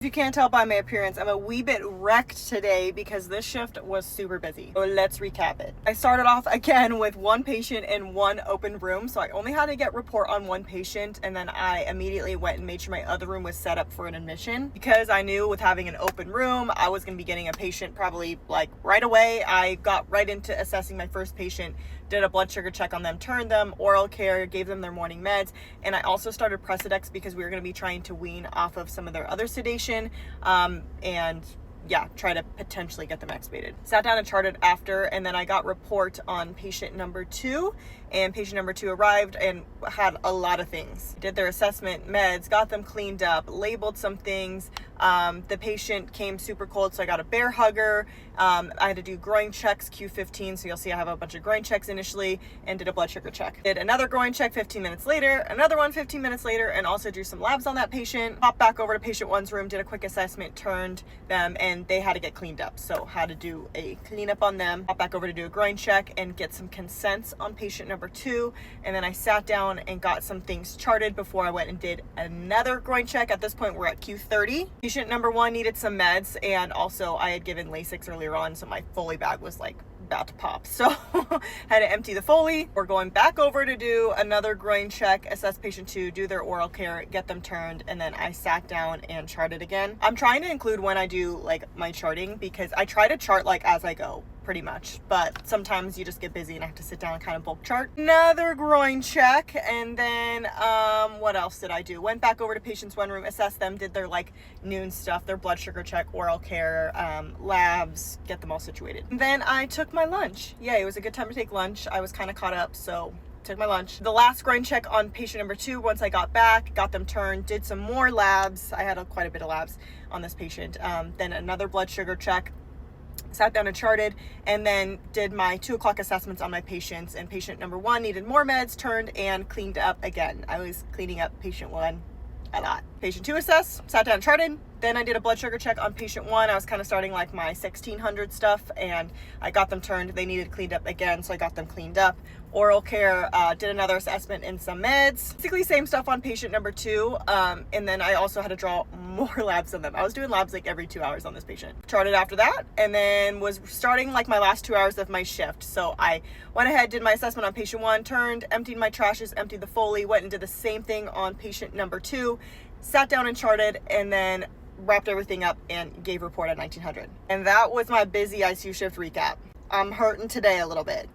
If you can't tell by my appearance, I'm a wee bit wrecked today because this shift was super busy. So let's recap it. I started off again with one patient in one open room. So I only had to get report on one patient, and then I immediately went and made sure my other room was set up for an admission because I knew with having an open room, I was going to be getting a patient probably like right away. I got right into assessing my first patient, did a blood sugar check on them, turned them, oral care, gave them their morning meds, and I also started Precedex because we were going to be trying to wean off of some of their other sedation. And yeah, try to potentially get them extubated. Sat down and charted after, and then I got report on patient number 2, and patient number 2 arrived and had a lot of things. Did their assessment, meds, got them cleaned up, labeled some things. The patient came super cold, so I got a bear hugger. I had to do groin checks, Q15, so you'll see I have a bunch of groin checks initially, and did a blood sugar check. Did another groin check 15 minutes later, another one 15 minutes later, and also drew some labs on that patient. Popped back over to patient 1's room, did a quick assessment, turned them, and they had to get cleaned up. So had to do a cleanup on them. Popped back over to do a groin check and get some consents on patient number 2. And then I sat down and got some things charted before I went and did another groin check. At this point, we're at Q30. Patient number 1 needed some meds, and also I had given Lasix earlier on, so my Foley bag was like about to pop. So had to empty the Foley. We're going back over to do another groin check, assess patient 2, do their oral care, get them turned, and then I sat down and charted again. I'm trying to include when I do like my charting because I try to chart like as I go pretty much, but sometimes you just get busy and I have to sit down and kind of bulk chart. Another groin check, and then what else did I do? Went back over to patient's 1 room, assessed them, did their like noon stuff, their blood sugar check, oral care, labs, get them all situated. And then I took my lunch. Yeah, it was a good time to take lunch. I was kind of caught up, so took my lunch. The last groin check on patient number 2, once I got back, got them turned, did some more labs. I had quite a bit of labs on this patient. Then another blood sugar check, sat down and charted, and then did my 2 o'clock assessments on my patients. And patient number 1 needed more meds, turned and cleaned up again. I was cleaning up patient 1 a lot. Patient 2 assessed, sat down and charted. Then I did a blood sugar check on patient 1. I was kind of starting like my 1600 stuff, and I got them turned. They needed cleaned up again, so I got them cleaned up. Oral care, did another assessment and some meds. Basically same stuff on patient number 2. And then I also had to draw more labs on them. I was doing labs like every 2 hours on this patient. Charted after that, and then was starting like my last 2 hours of my shift. So I went ahead, did my assessment on patient 1, turned, emptied my trashes, emptied the Foley, went and did the same thing on patient number 2, sat down and charted, and then wrapped everything up and gave report at 1900. And that was my busy ICU shift recap. I'm hurting today a little bit.